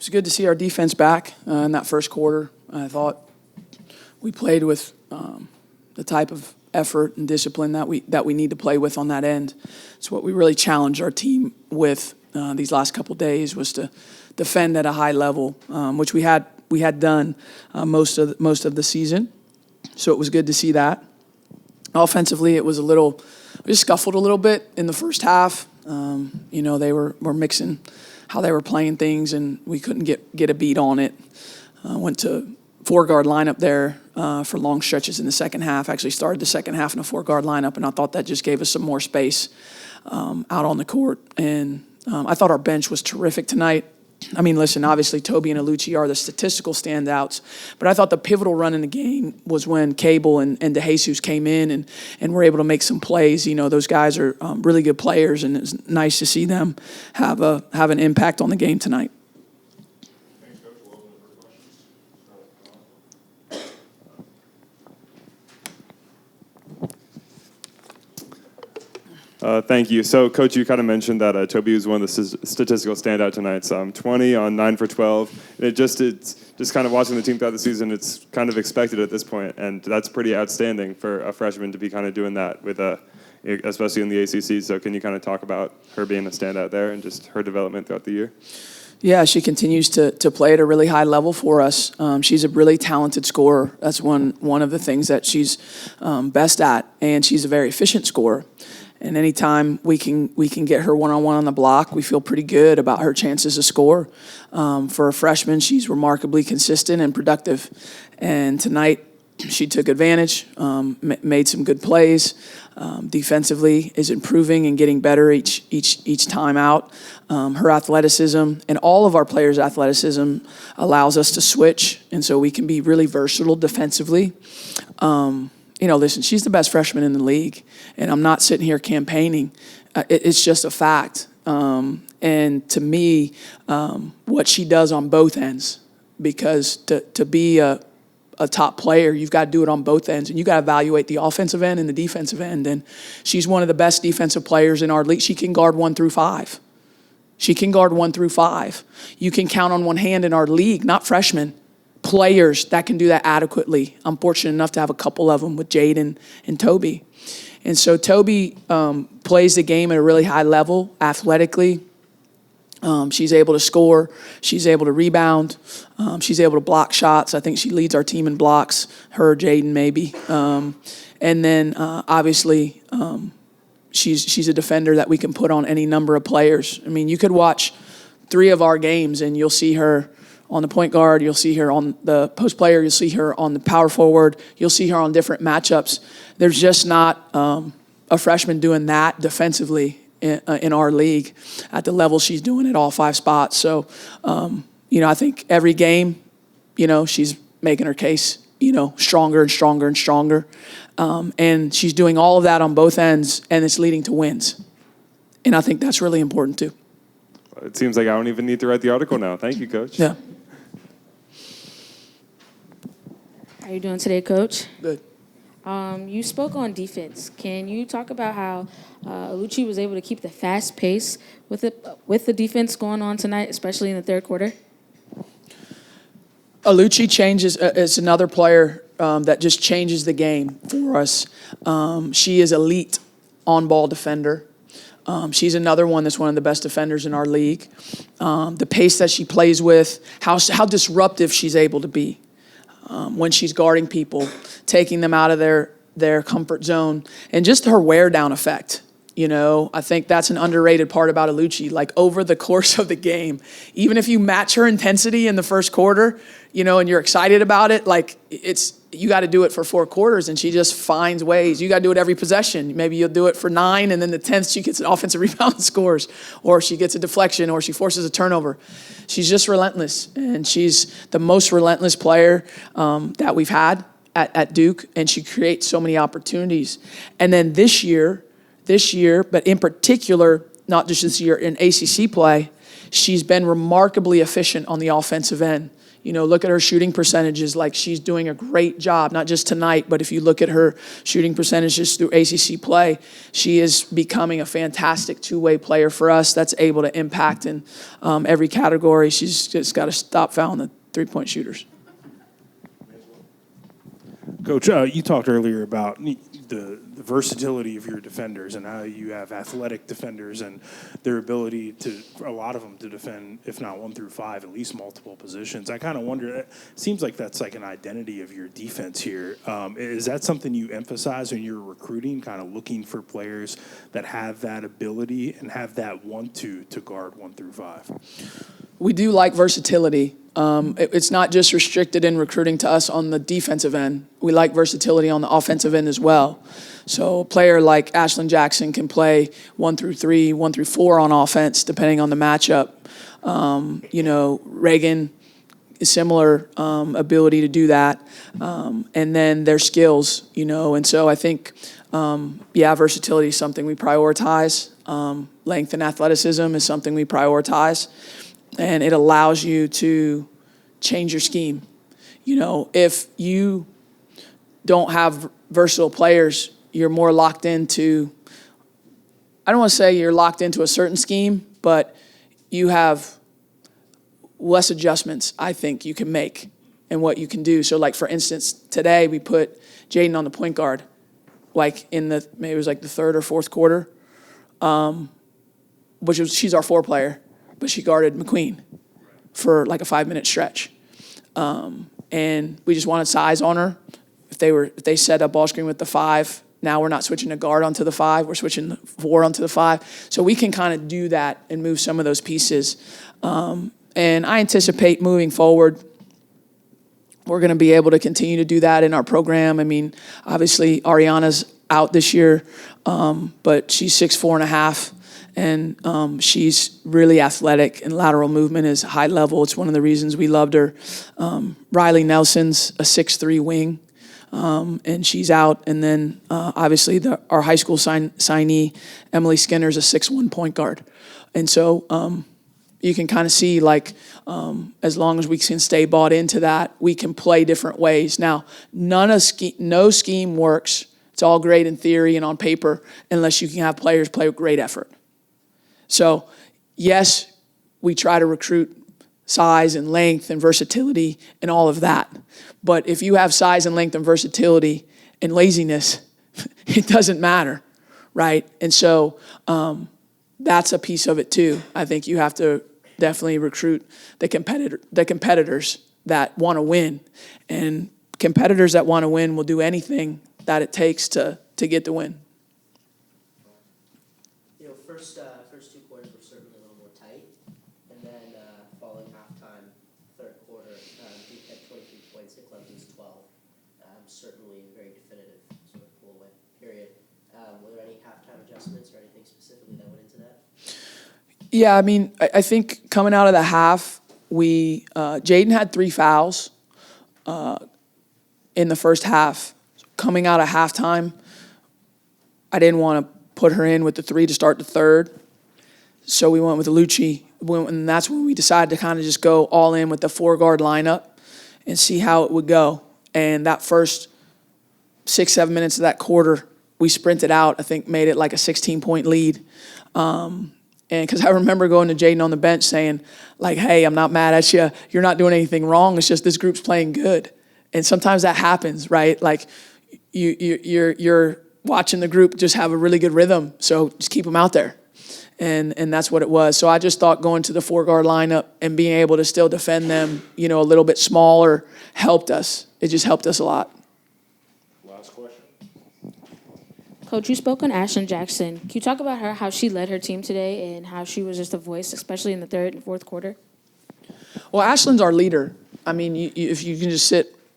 was good to see our defense back in that first quarter. I thought we played with the type of effort and discipline that we need to play with on that end. It's what we really challenged our team with these last couple days, was to defend at a high level, which we had done most of the season. So it was good to see that. Offensively, we just scuffled a little bit in the first half. They were mixing how they were playing things, and we couldn't get a beat on it. Went to four-guard lineup there for long stretches in the second half. Actually started the second half in a four-guard lineup, and I thought that just gave us some more space out on the court. And I thought our bench was terrific tonight. I mean, listen, obviously Toby and Alucci are the statistical standouts, but I thought the pivotal run in the game was when Cable and DeJesus came in and were able to make some plays. Those guys are really good players, and it's nice to see them have an impact on the game tonight. Thanks, Coach. We'll open it for questions. Thank you. So, Coach, you kind of mentioned that Toby was one of the statistical standout tonight. 20 on 9 for 12. And it's just kind of watching the team throughout the season, it's kind of expected at this point, and that's pretty outstanding for a freshman to be kind of doing that with especially in the ACC. So, can you kind of talk about her being a standout there and just her development throughout the year? Yeah, she continues to play at a really high level for us. She's a really talented scorer. That's one of the things that she's best at, and she's a very efficient scorer. And anytime we can get her one-on-one on the block, we feel pretty good about her chances to score. For a freshman, she's remarkably consistent and productive. And tonight, she took advantage, made some good plays. Defensively is improving and getting better each time out. Her athleticism and all of our players' athleticism allows us to switch, and so we can be really versatile defensively. Listen, she's the best freshman in the league, and I'm not sitting here campaigning. It's just a fact. And to me, what she does on both ends, because to be a top player, you've got to do it on both ends, and you got to evaluate the offensive end and the defensive end. And she's one of the best defensive players in our league. She can guard 1 through 5. She can guard 1 through 5. You can count on one hand in our league, not freshmen, players that can do that adequately. I'm fortunate enough to have a couple of them with Jade and Toby. And so Toby plays the game at a really high level athletically. She's able to score. She's able to rebound. She's able to block shots. I think she leads our team in blocks, her, Jaden maybe. And then obviously she's a defender that we can put on any number of players. I mean, you could watch 3 of our games and you'll see her on the point guard, you'll see her on the post player, you'll see her on the power forward, you'll see her on different matchups. There's just not a freshman doing that defensively in our league at the level she's doing at all 5 spots. So, I think every game, she's making her case, stronger and stronger and stronger. And she's doing all of that on both ends, and it's leading to wins. And I think that's really important too. It seems like I don't even need to write the article now. Thank you, Coach. Yeah. How are you doing today, Coach? Good. You spoke on defense. Can you talk about how Alucci was able to keep the fast pace with the defense going on tonight, especially in the third quarter? Alucci is another player that just changes the game for us. She is elite on-ball defender. She's another one that's one of the best defenders in our league. The pace that she plays with, how disruptive she's able to be when she's guarding people, taking them out of their comfort zone, and just her wear down effect. I think that's an underrated part about Alucci. Like over the course of the game, even if you match her intensity in the first quarter, and you're excited about it, like you got to do it for 4 quarters, and she just finds ways. You got to do it every possession. Maybe you'll do it for 9, and then the 10th she gets an offensive rebound and scores, or she gets a deflection, or she forces a turnover. She's just relentless, and she's the most relentless player that we've had at Duke, and she creates so many opportunities. And then this year, but in particular, not just this year in ACC play, she's been remarkably efficient on the offensive end. Look at her shooting percentages. Like, she's doing a great job, not just tonight, but if you look at her shooting percentages through ACC play, she is becoming a fantastic two-way player for us that's able to impact in every category. She's just got to stop fouling the three-point shooters. Coach, you talked earlier about the versatility of your defenders and how you have athletic defenders and their ability to, a lot of them, to defend, if not 1 through 5, at least multiple positions. I kind of wonder, it seems like that's like an identity of your defense here. Is that something you emphasize when you're recruiting, kind of looking for players that have that ability and have that want to guard 1 through 5? We do like versatility. It's not just restricted in recruiting to us on the defensive end. We like versatility on the offensive end as well. So a player like Ashlyn Jackson can play 1 through 3, 1 through 4 on offense, depending on the matchup. Reagan, similar ability to do that. And then their skills, And so I think, versatility is something we prioritize. Length and athleticism is something we prioritize. And it allows you to change your scheme. If you don't have versatile players, you're more locked into, I don't want to say you're locked into a certain scheme, but you have less adjustments, I think, you can make and what you can do. So, like, for instance, today we put Jaden on the point guard, like maybe it was like the third or fourth quarter, she's our 4 player. But she guarded McQueen for like a 5-minute stretch. And we just wanted size on her. If they set up ball screen with the 5, now we're not switching a guard onto the 5, we're switching the 4 onto the 5. So we can kind of do that and move some of those pieces. And I anticipate moving forward, we're going to be able to continue to do that in our program. I mean, obviously Ariana's out this year, but she's 6'4.5". And she's really athletic, and lateral movement is high level. It's one of the reasons we loved her. Riley Nelson's a 6'3" wing, and she's out. And then obviously our high school signee, Emily Skinner's a 6'1" point guard. And so you can kind of see, like, as long as we can stay bought into that, we can play different ways. Now, no scheme works. It's all great in theory and on paper unless you can have players play with great effort. So, yes, we try to recruit size and length and versatility and all of that. But if you have size and length and versatility and laziness, it doesn't matter, right? And so that's a piece of it too. I think you have to definitely recruit the competitors that want to win. And competitors that want to win will do anything that it takes to get the win. First 2 quarters were certainly a little more tight, and then following halftime, third quarter, Duke had 23 points at Clemson's 12. Certainly a very definitive sort of pull away period. Were there any halftime adjustments or anything specifically that went into that? Yeah, I mean, I think coming out of the half, Jaden had 3 fouls in the first half. Coming out of halftime, I didn't want to put her in with the 3 to start the third. So we went with Lucci, and that's when we decided to kind of just go all in with the 4-guard lineup and see how it would go. And that first 6-7 minutes of that quarter, we sprinted out, I think made it like a 16-point lead. And because I remember going to Jaden on the bench saying, like, hey, I'm not mad at you. You're not doing anything wrong. It's just this group's playing good. And sometimes that happens, right? Like, you're watching the group just have a really good rhythm, so just keep them out there. And that's what it was. So I just thought going to the 4-guard lineup and being able to still defend them, a little bit smaller helped us. It just helped us a lot. Last question. Coach, you spoke on Ashlyn Jackson. Can you talk about her, how she led her team today and how she was just a voice, especially in the third and fourth quarter? Well, Ashlyn's our leader. I mean, if you can just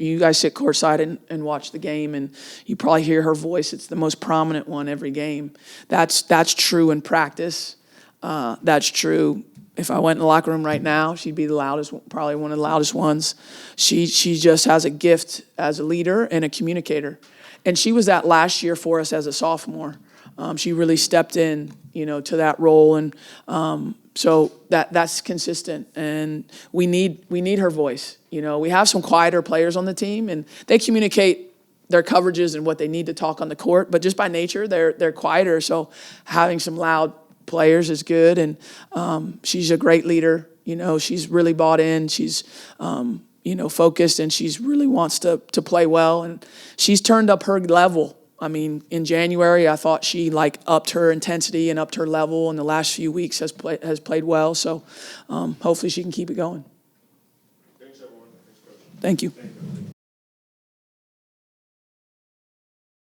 you guys sit courtside and watch the game, and you probably hear her voice. It's the most prominent one every game. That's true in practice. That's true. If I went in the locker room right now, she'd be the loudest, probably one of the loudest ones. She just has a gift as a leader and a communicator. And she was that last year for us as a sophomore. She really stepped in, to that role, and so that's consistent. And we need her voice. We have some quieter players on the team, and they communicate their coverages and what they need to talk on the court, but just by nature, they're quieter. So having some loud players is good, and she's a great leader. She's really bought in. She's focused, and she's really wants to play well, and she's turned up her level. I mean, in January, I thought she upped her intensity and upped her level, and the last few weeks has played well. So hopefully she can keep it going. Thanks, everyone. Thanks, Coach. Thank you.